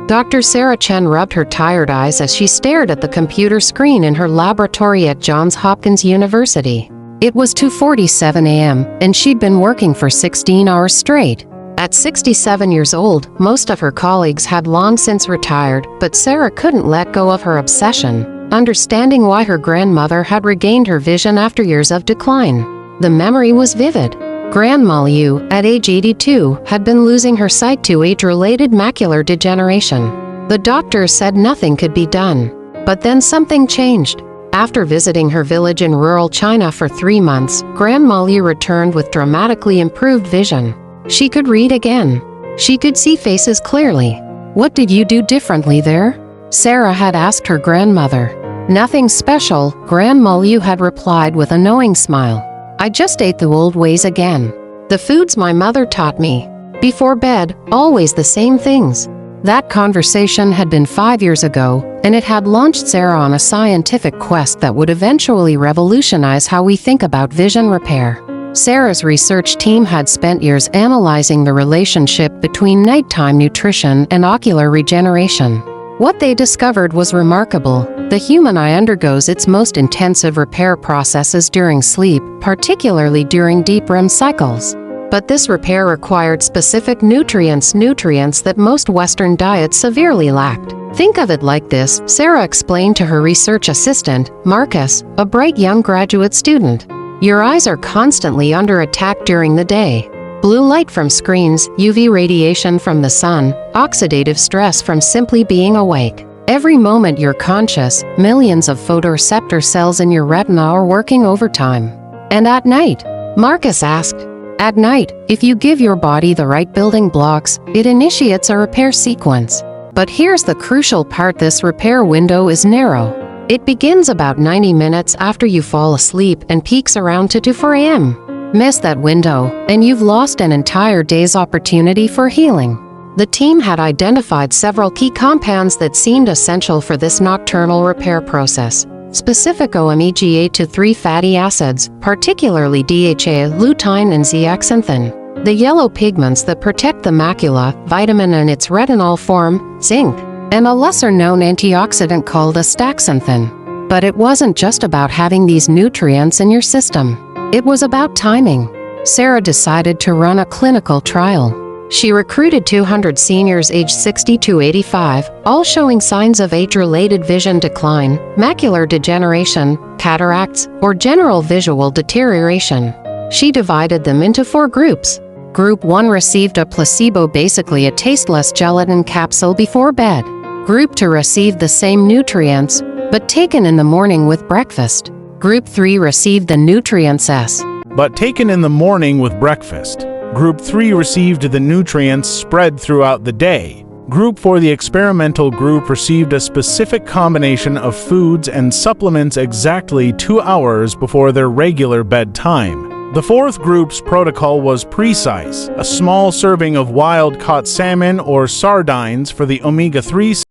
Dr. Sarah Chen rubbed her tired eyes as she stared at the computer screen in her laboratory at Johns Hopkins University. It was 2:47 a.m., and she'd been working for 16 hours straight. At 67 years old, most of her colleagues had long since retired, but Sarah couldn't let go of her obsession, understanding why her grandmother had regained her vision after years of decline. The memory was vivid. Grandma Liu, at age 82, had been losing her sight to age-related macular degeneration. The doctors said nothing could be done. But then something changed. After visiting her village in rural China for 3 months, Grandma Liu returned with dramatically improved vision. She could read again. She could see faces clearly. "What did you do differently there?" Sarah had asked her grandmother. "Nothing special," Grandma Liu had replied with a knowing smile. "I just ate the old ways again. The foods my mother taught me. Before bed, always the same things." That conversation had been 5 years ago, and it had launched Sarah on a scientific quest that would eventually revolutionize how we think about vision repair. Sarah's research team had spent years analyzing the relationship between nighttime nutrition and ocular regeneration. What they discovered was remarkable. The human eye undergoes its most intensive repair processes during sleep, particularly during deep REM cycles. But this repair required specific nutrients that most Western diets severely lacked. "Think of it like this," Sarah explained to her research assistant, Marcus, a bright young graduate student. "Your eyes are constantly under attack during the day. Blue light from screens, UV radiation from the sun, oxidative stress from simply being awake. Every moment you're conscious, millions of photoreceptor cells in your retina are working overtime." "And at night?" Marcus asked. "At night, if you give your body the right building blocks, it initiates a repair sequence. But here's the crucial part: this repair window is narrow. It begins about 90 minutes after you fall asleep and peaks around 2 to 4 a.m. Miss that window, and you've lost an entire day's opportunity for healing." The team had identified several key compounds that seemed essential for this nocturnal repair process. Specific omega-3 fatty acids, particularly DHA, lutein, and zeaxanthin. The yellow pigments that protect the macula, vitamin in its retinol form, zinc, and a lesser-known antioxidant called astaxanthin. But it wasn't just about having these nutrients in your system. It was about timing. Sarah decided to run a clinical trial. She recruited 200 seniors aged 60 to 85, all showing signs of age-related vision decline, macular degeneration, cataracts, or general visual deterioration. She divided them into 4 groups. Group 1 received a placebo, basically a tasteless gelatin capsule before bed. Group 2 received the same nutrients, but taken in the morning with breakfast. Group 3 received the nutrients S, but taken in the morning with breakfast. Group 3 received the nutrients spread throughout the day. Group 4, the experimental group, received a specific combination of foods and supplements exactly 2 hours before their regular bedtime. The 4th group's protocol was precise: a small serving of wild-caught salmon or sardines for the omega-3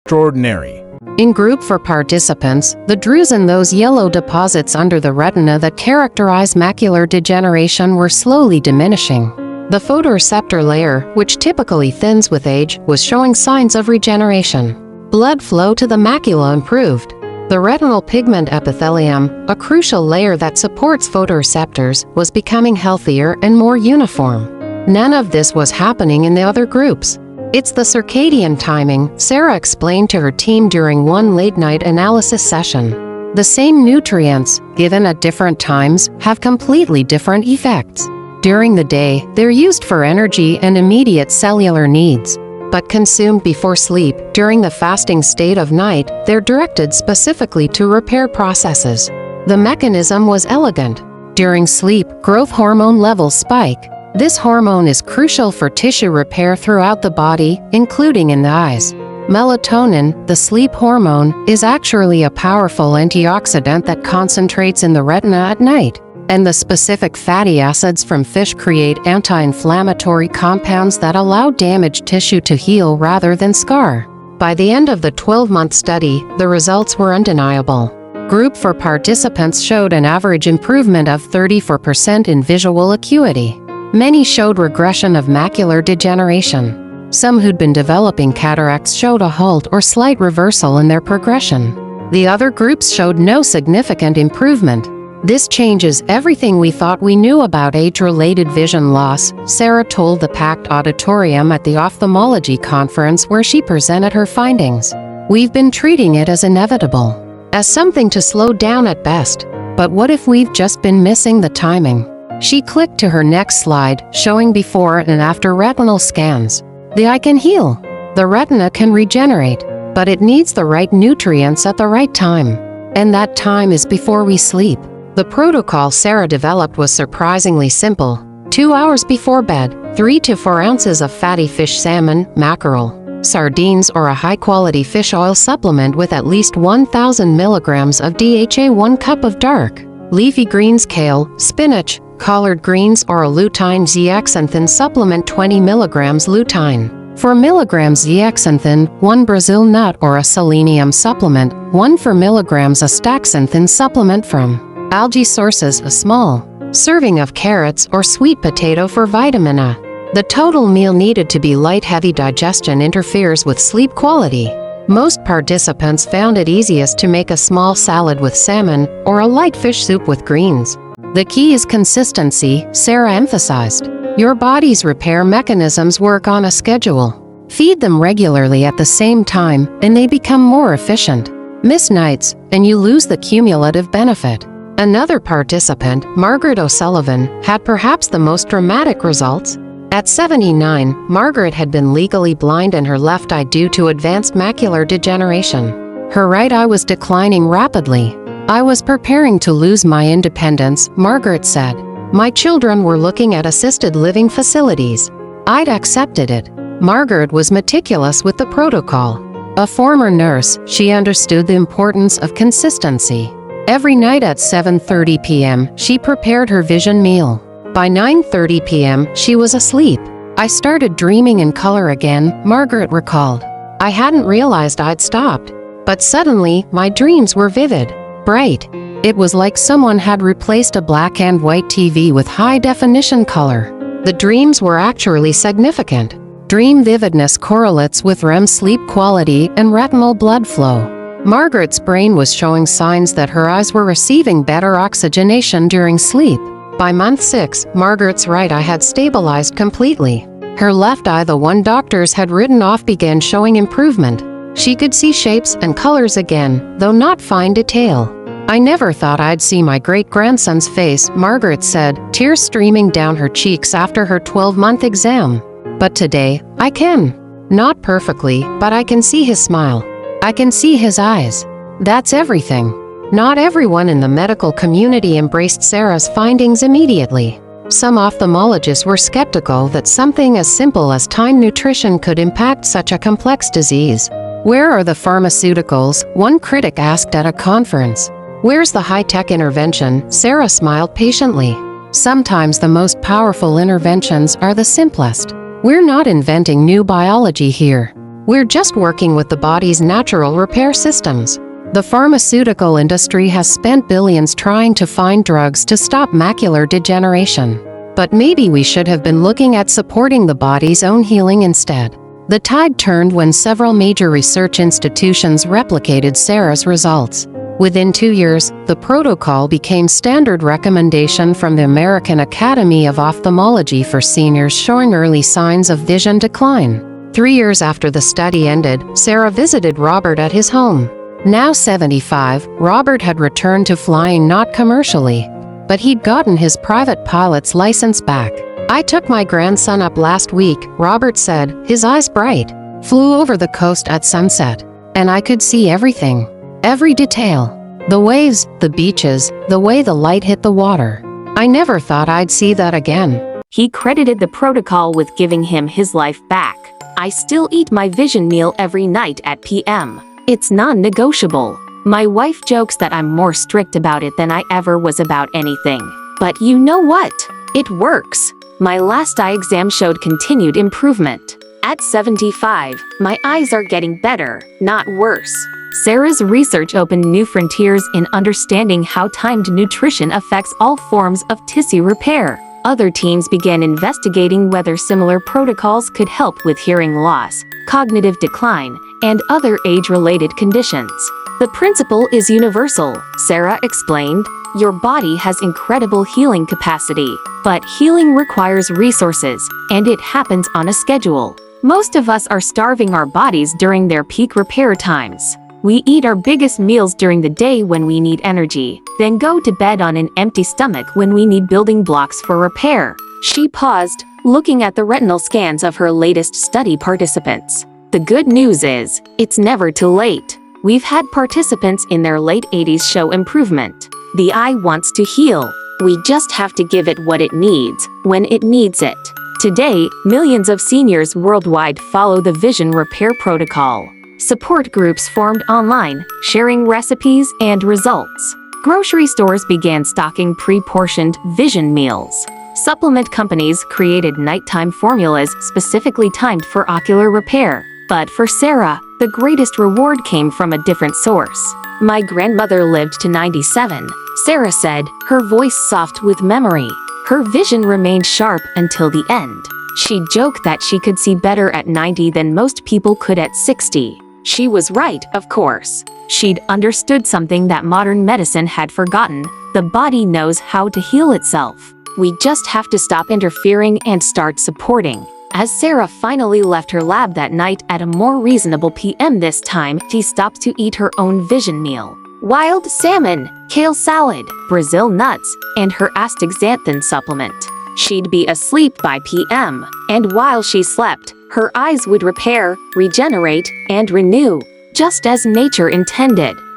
Extraordinary. In group 4 participants, the drusen, those yellow deposits under the retina that characterize macular degeneration, were slowly diminishing. The photoreceptor layer, which typically thins with age, was showing signs of regeneration. Blood flow to the macula improved. The retinal pigment epithelium, a crucial layer that supports photoreceptors, was becoming healthier and more uniform. None of this was happening in the other groups. "It's the circadian timing," Sarah explained to her team during one late-night analysis session. The same nutrients, given at different times, have completely different effects. During the day, they're used for energy and immediate cellular needs. But consumed before sleep, during the fasting state of night, they're directed specifically to repair processes. The mechanism was elegant. During sleep, growth hormone levels spike. This hormone is crucial for tissue repair throughout the body, including in the eyes. Melatonin, the sleep hormone, is actually a powerful antioxidant that concentrates in the retina at night. And the specific fatty acids from fish create anti-inflammatory compounds that allow damaged tissue to heal rather than scar. By the end of the 12-month study, the results were undeniable. Group 4 participants showed an average improvement of 34% in visual acuity. Many showed regression of macular degeneration. Some who'd been developing cataracts showed a halt or slight reversal in their progression. The other groups showed no significant improvement. "This changes everything we thought we knew about age-related vision loss," Sarah told the packed auditorium at the ophthalmology conference where she presented her findings. "We've been treating it as inevitable, as something to slow down at best. But what if we've just been missing the timing?" She clicked to her next slide, showing before and after retinal scans. The eye can heal. The retina can regenerate, but it needs the right nutrients at the right time. And that time is before we sleep. The protocol Sarah developed was surprisingly simple. 2 hours before bed, 3 to 4 ounces of fatty fish, salmon, mackerel, sardines, or a high-quality fish oil supplement with at least 1,000 milligrams of DHA, 1 cup of dark leafy greens, kale, spinach, collard greens, or a lutein zeaxanthin supplement, 20 milligrams lutein, 4 milligrams zeaxanthin, 1 Brazil nut or a selenium supplement, 1 4 milligrams astaxanthin supplement from algae sources, a small serving of carrots or sweet potato for vitamin A. The total meal needed to be light. Heavy digestion interferes with sleep quality. Most participants found it easiest to make a small salad with salmon or a light fish soup with greens. "The key is consistency," Sarah emphasized. "Your body's repair mechanisms work on a schedule. Feed them regularly at the same time, and they become more efficient. Miss nights, and you lose the cumulative benefit." Another participant, Margaret O'Sullivan, had perhaps the most dramatic results. At 79, Margaret had been legally blind in her left eye due to advanced macular degeneration. Her right eye was declining rapidly. "I was preparing to lose my independence," Margaret said. "My children were looking at assisted living facilities. I'd accepted it." Margaret was meticulous with the protocol. A former nurse, she understood the importance of consistency. Every night at 7:30 p.m., she prepared her vision meal. By 9:30 p.m., she was asleep. "I started dreaming in color again," Margaret recalled. "I hadn't realized I'd stopped. But suddenly, my dreams were vivid, bright. It was like someone had replaced a black and white TV with high-definition color. The dreams were actually significant. Dream vividness correlates with REM sleep quality and retinal blood flow. Margaret's brain was showing signs that her eyes were receiving better oxygenation during sleep. By month 6, Margaret's right eye had stabilized completely. Her left eye, the one doctors had written off, began showing improvement. She could see shapes and colors again, though not fine detail. "I never thought I'd see my great-grandson's face," Margaret said, tears streaming down her cheeks after her 12-month exam. "But today, I can. Not perfectly, but I can see his smile. I can see his eyes. That's everything." Not everyone in the medical community embraced Sarah's findings immediately. Some ophthalmologists were skeptical that something as simple as time nutrition could impact such a complex disease. "Where are the pharmaceuticals?" one critic asked at a conference. "Where's the high-tech intervention?" Sarah smiled patiently. "Sometimes the most powerful interventions are the simplest. We're not inventing new biology here. We're just working with the body's natural repair systems." The pharmaceutical industry has spent billions trying to find drugs to stop macular degeneration. But maybe we should have been looking at supporting the body's own healing instead. The tide turned when several major research institutions replicated Sarah's results. Within 2 years, the protocol became standard recommendation from the American Academy of Ophthalmology for seniors showing early signs of vision decline. 3 years after the study ended, Sarah visited Robert at his home. Now 75, Robert had returned to flying, not commercially, but he'd gotten his private pilot's license back. "I took my grandson up last week," Robert said, his eyes bright. "Flew over the coast at sunset, and I could see everything. Every detail. The waves, the beaches, the way the light hit the water. I never thought I'd see that again." He credited the protocol with giving him his life back. "I still eat my vision meal every night at p.m. It's non-negotiable. My wife jokes that I'm more strict about it than I ever was about anything. But you know what? It works. My last eye exam showed continued improvement. At 75, my eyes are getting better, not worse." Sarah's research opened new frontiers in understanding how timed nutrition affects all forms of tissue repair. Other teams began investigating whether similar protocols could help with hearing loss, cognitive decline, and other age-related conditions. "The principle is universal," Sarah explained. "Your body has incredible healing capacity, but healing requires resources, and it happens on a schedule. Most of us are starving our bodies during their peak repair times. We eat our biggest meals during the day when we need energy, then go to bed on an empty stomach when we need building blocks for repair." She paused, looking at the retinal scans of her latest study participants. "The good news is, it's never too late. We've had participants in their late 80s show improvement. The eye wants to heal. We just have to give it what it needs, when it needs it." Today, millions of seniors worldwide follow the vision repair protocol. Support groups formed online, sharing recipes and results. Grocery stores began stocking pre-portioned vision meals. Supplement companies created nighttime formulas specifically timed for ocular repair. But for Sarah, the greatest reward came from a different source. "My grandmother lived to 97, Sarah said, her voice soft with memory. Her vision remained sharp until the end. She'd joke that she could see better at 90 than most people could at 60. She was right, of course. She'd understood something that modern medicine had forgotten: the body knows how to heal itself. We just have to stop interfering and start supporting." As Sarah finally left her lab that night at a more reasonable p.m. this time, she stopped to eat her own vision meal. Wild salmon, kale salad, Brazil nuts, and her astaxanthin supplement. She'd be asleep by p.m., and while she slept, her eyes would repair, regenerate, and renew, just as nature intended.